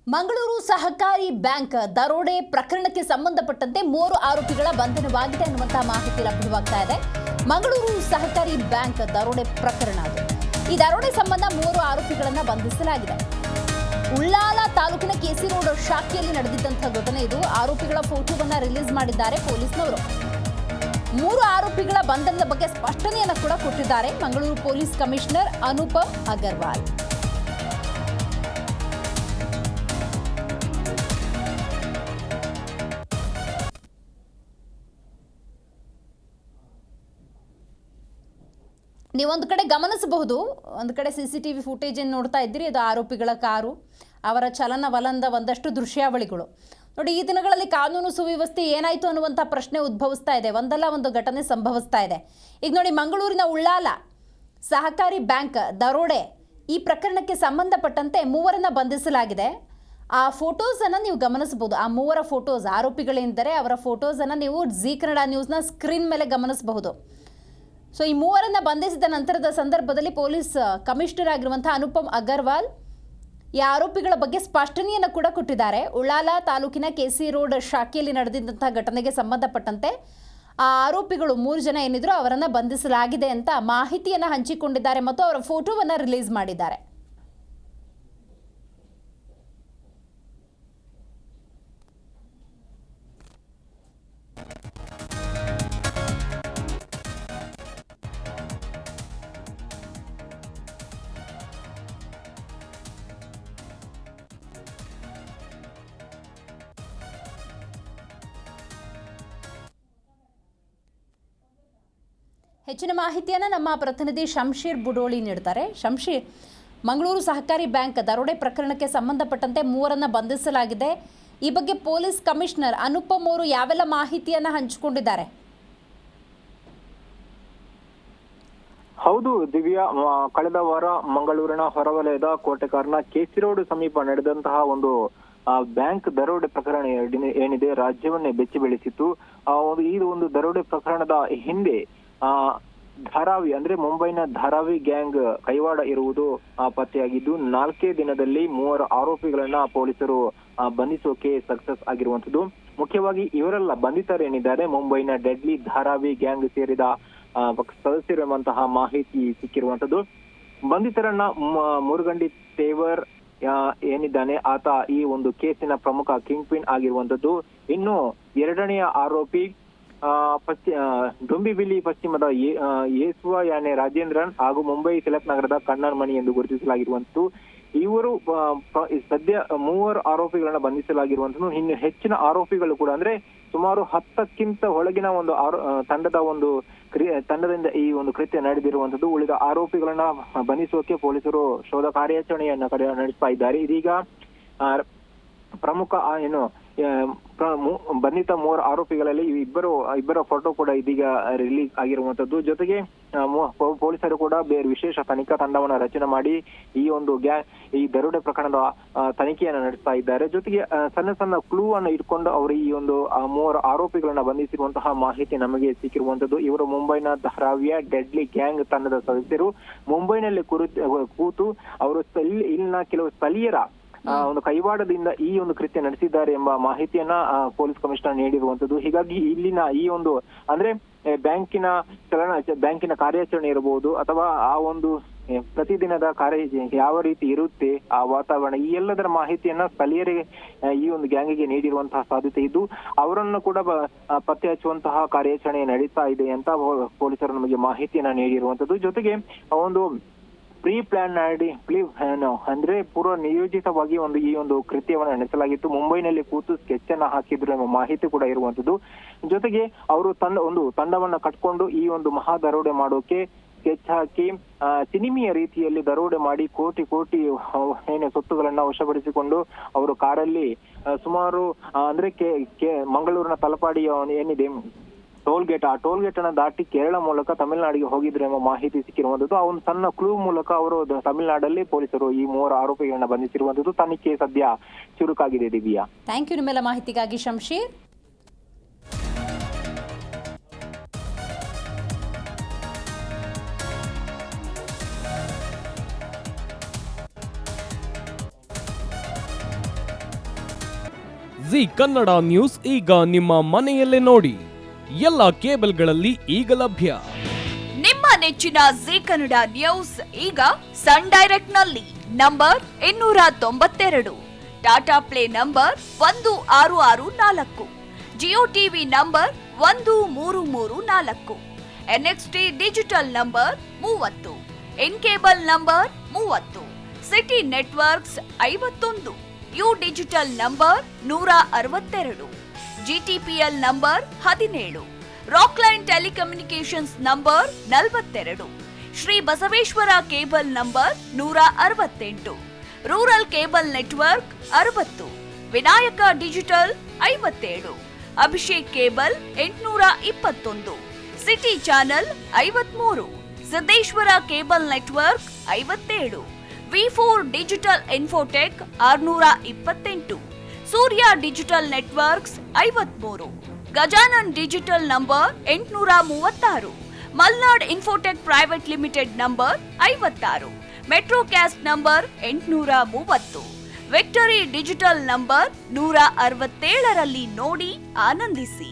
ಮಂಗಳೂರು ಸಹಕಾರಿ ಬ್ಯಾಂಕ್ ದರೋಡೆ ಪ್ರಕರಣಕ್ಕೆ ಸಂಬಂಧಪಟ್ಟಂತೆ 3 ಆರೋಪಿಗಳ ಬಂಧನವಾಗಿದೆ ಅನ್ನುವಂತಹ ಮಾಹಿತಿ ಲಭ್ಯವಾಗ್ತಾ ಇದೆ. ಮಂಗಳೂರು ಸಹಕಾರಿ ಬ್ಯಾಂಕ್ ದರೋಡೆ ಪ್ರಕರಣ ಅದು. ಈ ದರೋಡೆ ಸಂಬಂಧ 3 ಆರೋಪಿಗಳನ್ನ ಬಂಧಿಸಲಾಗಿದೆ. ಉಳ್ಳಾಲ ತಾಲೂಕಿನ ಕೆಸಿ ರೋಡ್ ಶಾಖೆಯಲ್ಲಿ ನಡೆದಿದ್ದಂತಹ ಘಟನೆ ಇದು. ಆರೋಪಿಗಳ ಫೋಟೋವನ್ನ ರಿಲೀಸ್ ಮಾಡಿದ್ದಾರೆ ಪೊಲೀಸ್ನವರು. 3 ಆರೋಪಿಗಳ ಬಂಧನದ ಬಗ್ಗೆ ಸ್ಪಷ್ಟನೆಯನ್ನು ಕೂಡ ಕೊಟ್ಟಿದ್ದಾರೆ ಮಂಗಳೂರು ಪೊಲೀಸ್ ಕಮಿಷನರ್ ಅನುಪಮ್ ಅಗರ್ವಾಲ್. ನೀವೊಂದು ಕಡೆ ಗಮನಿಸಬಹುದು, ಒಂದು ಕಡೆ CCTV ಫುಟೇಜ್ ಅನ್ನು ನೋಡ್ತಾ ಇದ್ದೀರಿ. ಅದು ಆರೋಪಿಗಳ ಕಾರು, ಅವರ ಚಲನವಲನದ ಒಂದಷ್ಟು ದೃಶ್ಯಾವಳಿಗಳು ನೋಡಿ. ಈ ದಿನಗಳಲ್ಲಿ ಕಾನೂನು ಸುವ್ಯವಸ್ಥೆ ಏನಾಯಿತು ಅನ್ನುವಂಥ ಪ್ರಶ್ನೆ ಉದ್ಭವಿಸ್ತಾ ಇದೆ. ಒಂದಲ್ಲ ಒಂದು ಘಟನೆ ಸಂಭವಿಸ್ತಾ ಇದೆ. ಈಗ ನೋಡಿ, ಮಂಗಳೂರಿನ ಉಳ್ಳಾಲ ಸಹಕಾರಿ ಬ್ಯಾಂಕ್ ದರೋಡೆ ಈ ಪ್ರಕರಣಕ್ಕೆ ಸಂಬಂಧಪಟ್ಟಂತೆ 3 ಬಂಧಿಸಲಾಗಿದೆ. ಆ ಫೋಟೋಸನ್ನು ನೀವು ಗಮನಿಸಬಹುದು. ಆ 3 ಫೋಟೋಸ್, ಆರೋಪಿಗಳೆಂದರೆ ಅವರ ಫೋಟೋಸನ್ನು ನೀವು ಜೀ ಕನ್ನಡ ನ್ಯೂಸ್ನ ಸ್ಕ್ರೀನ್ ಮೇಲೆ ಗಮನಿಸಬಹುದು. ಸೊ ಈ 3 ಬಂಧಿಸಿದ ನಂತರದ ಸಂದರ್ಭದಲ್ಲಿ ಪೊಲೀಸ್ ಕಮಿಷನರ್ ಆಗಿರುವಂಥ ಅನುಪಮ್ ಅಗರ್ವಾಲ್ ಈ ಆರೋಪಿಗಳ ಬಗ್ಗೆ ಸ್ಪಷ್ಟನೆಯನ್ನು ಕೂಡ ಕೊಟ್ಟಿದ್ದಾರೆ. ಉಳ್ಳಾಲ ತಾಲೂಕಿನ ಕೆಸಿ ರೋಡ್ ಶಾಖೆಯಲ್ಲಿ ನಡೆದಿದ್ದಂತಹ ಘಟನೆಗೆ ಸಂಬಂಧಪಟ್ಟಂತೆ ಆ ಆರೋಪಿಗಳು 3 ಜನ ಏನಿದ್ರು ಅವರನ್ನು ಬಂಧಿಸಲಾಗಿದೆ ಅಂತ ಮಾಹಿತಿಯನ್ನು ಹಂಚಿಕೊಂಡಿದ್ದಾರೆ ಮತ್ತು ಅವರ ಫೋಟೋವನ್ನು ರಿಲೀಸ್ ಮಾಡಿದ್ದಾರೆ. ಹೆಚ್ಚಿನ ಮಾಹಿತಿಯನ್ನು ನಮ್ಮ ಪ್ರತಿನಿಧಿ ಶಂಶೀರ್ ಬುಡೋಳಿ ನೀಡ್ತಾರೆ. ಶಂಶೀರ್, ಮಂಗಳೂರು ಸಹಕಾರಿ ಬ್ಯಾಂಕ್ ದರೋಡೆ ಪ್ರಕರಣಕ್ಕೆ ಸಂಬಂಧಪಟ್ಟಂತೆ 3 ಬಂಧಿಸಲಾಗಿದೆ. ಈ ಬಗ್ಗೆ ಪೊಲೀಸ್ ಕಮಿಷನರ್ ಅನುಪಮ್ ಅವರು ಯಾವೆಲ್ಲ ಮಾಹಿತಿಯನ್ನು ಹಂಚಿಕೊಂಡಿದ್ದಾರೆ? ಹೌದು ದಿವ್ಯಾ, ಕಳೆದ ವಾರ ಮಂಗಳೂರಿನ ಹೊರವಲಯದ ಕೋಟೆಕಾರ್ನ ಕೆಸಿ ರೋಡ್ ಸಮೀಪ ನಡೆದಂತಹ ಒಂದು ಬ್ಯಾಂಕ್ ದರೋಡೆ ಪ್ರಕರಣ ಏನಿದೆ ರಾಜ್ಯವನ್ನೇ ಬೆಚ್ಚಿ ಬೀಳಿಸಿತ್ತು. ಈ ಒಂದು ದರೋಡೆ ಪ್ರಕರಣದ ಹಿಂದೆ ಧಾರಾವಿ ಅಂದ್ರೆ ಮುಂಬೈನ ಧಾರಾವಿ ಗ್ಯಾಂಗ್ ಕೈವಾಡ ಇರುವುದು ಪತ್ತೆಯಾಗಿದ್ದು 4 ದಿನದಲ್ಲಿ 3 ಆರೋಪಿಗಳನ್ನ ಪೊಲೀಸರು ಬಂಧಿಸೋಕೆ ಸಕ್ಸಸ್ ಆಗಿರುವಂತದ್ದು. ಮುಖ್ಯವಾಗಿ ಇವರೆಲ್ಲ ಬಂಧಿತರೇನಿದ್ದಾರೆ ಮುಂಬೈನ ಡೆಡ್ಲಿ ಧಾರಾವಿ ಗ್ಯಾಂಗ್ ಸೇರಿದ ಸದಸ್ಯರು ಎಂಬಂತಹ ಮಾಹಿತಿ ಸಿಕ್ಕಿರುವಂತದ್ದು. ಬಂಧಿತರನ್ನ ಮುರುಗಂಡಿ ತೇವರ್ ಏನಿದ್ದಾನೆ ಆತ ಈ ಒಂದು ಕೇಸಿನ ಪ್ರಮುಖ ಕಿಂಗ್ ಪಿನ್ ಆಗಿರುವಂತದ್ದು. ಇನ್ನು 2ನೆಯ ಆರೋಪಿ ಡೊಂಬಿವಿಲಿ ಪಶ್ಚಿಮದ ಯೇಸುವ ಯಾನೆ ರಾಜೇಂದ್ರನ್ ಹಾಗೂ ಮುಂಬೈ ತಿಲಕ್ ನಗರದ ಕಣ್ಣನ್ ಮಣಿ ಎಂದು ಗುರುತಿಸಲಾಗಿರುವಂತದ್ದು. ಇವರು ಸದ್ಯ 3 ಆರೋಪಿಗಳನ್ನ ಬಂಧಿಸಲಾಗಿರುವಂತದ್ದು. ಇನ್ನು ಹೆಚ್ಚಿನ ಆರೋಪಿಗಳು ಕೂಡ ಅಂದ್ರೆ ಸುಮಾರು 10ಕ್ಕಿಂತ ಒಳಗಿನ ಒಂದು ತಂಡದಿಂದ ಈ ಒಂದು ಕೃತ್ಯ ನಡೆದಿರುವಂತದ್ದು. ಉಳಿದ ಆರೋಪಿಗಳನ್ನ ಬಂಧಿಸೋಕೆ ಪೊಲೀಸರು ಶೋಧ ಕಾರ್ಯಾಚರಣೆಯನ್ನ ನಡೆಸ್ತಾ ಇದ್ದಾರೆ. ಇದೀಗ ಪ್ರಮುಖ ಬಂಧಿತ 3 ಆರೋಪಿಗಳಲ್ಲಿ ಇಬ್ಬರ ಫೋಟೋ ಕೂಡ ಇದೀಗ ರಿಲೀಸ್ ಆಗಿರುವಂತದ್ದು. ಜೊತೆಗೆ ಪೊಲೀಸರು ಕೂಡ ಬೇರೆ ವಿಶೇಷ ತನಿಖಾ ತಂಡವನ್ನ ರಚನೆ ಮಾಡಿ ಈ ದರೋಡೆ ಪ್ರಕರಣದ ತನಿಖೆಯನ್ನು ನಡೆಸ್ತಾ ಇದ್ದಾರೆ. ಜೊತೆಗೆ ಸಣ್ಣ ಕ್ಲೂ ಅನ್ನು ಇಟ್ಕೊಂಡು ಅವರು ಈ ಒಂದು 3 ಆರೋಪಿಗಳನ್ನ ಬಂಧಿಸಿರುವಂತಹ ಮಾಹಿತಿ ನಮಗೆ ಸಿಕ್ಕಿರುವಂತದ್ದು. ಇವರು ಮುಂಬೈನ ಧಾರಾವಿಯ ಡೆಡ್ಲಿ ಗ್ಯಾಂಗ್ ತಂಡದ ಸದಸ್ಯರು. ಮುಂಬೈನಲ್ಲಿ ಕೂತು ಅವರು ಇಲ್ಲಿನ ಕೆಲವು ಸ್ಥಳೀಯರ ಒಂದು ಕೈವಾಡದಿಂದ ಈ ಒಂದು ಕೃತ್ಯ ನಡೆಸಿದ್ದಾರೆ ಎಂಬ ಮಾಹಿತಿಯನ್ನ ಪೊಲೀಸ್ ಕಮಿಷನರ್ ನೀಡಿರುವಂತದ್ದು. ಹೀಗಾಗಿ ಇಲ್ಲಿನ ಈ ಒಂದು ಅಂದ್ರೆ ಬ್ಯಾಂಕಿನ ಕಾರ್ಯಾಚರಣೆ ಇರಬಹುದು ಅಥವಾ ಆ ಒಂದು ಪ್ರತಿದಿನದ ಕಾರ್ಯ ಯಾವ ರೀತಿ ಇರುತ್ತೆ, ಆ ವಾತಾವರಣ, ಈ ಎಲ್ಲದರ ಮಾಹಿತಿಯನ್ನ ಸ್ಥಳೀಯರಿಗೆ ಈ ಒಂದು ಗ್ಯಾಂಗಿಗೆ ನೀಡಿರುವಂತಹ ಸಾಧ್ಯತೆ ಇದ್ದು ಅವರನ್ನು ಕೂಡ ಪತ್ತೆ ಹಚ್ಚುವಂತಹ ಕಾರ್ಯಾಚರಣೆ ನಡೀತಾ ಇದೆ ಅಂತ ಪೊಲೀಸರು ನಮಗೆ ಮಾಹಿತಿಯನ್ನ ನೀಡಿರುವಂತದ್ದು. ಜೊತೆಗೆ ಒಂದು ಅಂದ್ರೆ ಪೂರ್ವ ನಿಯೋಜಿತವಾಗಿ ಈ ಒಂದು ಕೃತ್ಯವನ್ನ ನಡೆಸಲಾಗಿತ್ತು. ಮುಂಬೈನಲ್ಲಿ ಕೂತು ಸ್ಕೆಚ್ ಅನ್ನ ಹಾಕಿದ್ರು ಎಂಬ ಮಾಹಿತಿ ಕೂಡ ಇರುವಂತದ್ದು. ಜೊತೆಗೆ ಅವರು ತಂಡವನ್ನ ಕಟ್ಕೊಂಡು ಈ ಒಂದು ಮಹಾ ದರೋಡೆ ಮಾಡೋಕೆ ಸ್ಕೆಚ್ ಹಾಕಿ ಸಿನಿಮಿಯ ರೀತಿಯಲ್ಲಿ ದರೋಡೆ ಮಾಡಿ ಕೋಟಿ ಸೊತ್ತುಗಳನ್ನ ವಶಪಡಿಸಿಕೊಂಡು ಅವರು ಕಾರಲ್ಲಿ ಸುಮಾರು ಅಂದ್ರೆ ಮಂಗಳೂರಿನ ತಲಪಾಡಿ ಏನಿದೆ ಟೋಲ್ ಗೇಟ್ ಅನ್ನ ದಾಟಿ ಕೇರಳ ಮೂಲಕ ತಮಿಳುನಾಡಿಗೆ ಹೋಗಿದ್ರು ಎಂಬ ಮಾಹಿತಿ ಸಿಕ್ಕಿರುವಂತದ್ದು. ಆ ಒಂದು ಸಣ್ಣ ಕ್ಲೂ ಮೂಲಕ ಅವರು ತಮಿಳುನಾಡಲ್ಲಿ ಪೊಲೀಸರು ಈ 3 ಆರೋಪಿಗಳನ್ನ ಬಂಧಿಸಿರುವಂತದ್ದು. ತನಿಖೆ ಸದ್ಯ ಚುರುಕಾಗಿದೆ. ದಿವ್ಯಾ, ಥ್ಯಾಂಕ್ ಯು ನಿಮ್ಮೆಲ್ಲ ಮಾಹಿತಿಗಾಗಿ ಶಂಶೀರ್. ಜಿ ಕನ್ನಡ ನ್ಯೂಸ್ ಈಗ ನಿಮ್ಮ ಮನೆಯಲ್ಲೇ ನೋಡಿ. ಎಲ್ಲ ಕೇಬಲ್ಗಳಲ್ಲಿ ಈಗ ಲಭ್ಯ. ನಿಮ್ಮ ನೆಚ್ಚಿನ ಜಿ ಕನ್ನಡ ನ್ಯೂಸ್ ಈಗ ಸನ್ ಡೈರೆಕ್ಟ್ ನಲ್ಲಿ number 292, Tata play number 1664, Jio TV number 1334, NXT digital number 30, in cable number 30, city networks 51, U digital number 162, GTPL number 17, Rockline telecommunications number 42, Shri Basaveshwara cable number 168, rural cable network 60, Vinayaka digital 57, Abhishek cable 821, city channel 53, Siddeshwara cable network 57, V4 digital Infotech 628, Surya digital networks 53, Gajanan digital number 836, Malnad Infotech Private Limited number 56, Metrocast number 830, Victory Digital number 167ರಲ್ಲಿ ನೋಡಿ ಆನಂದಿಸಿ.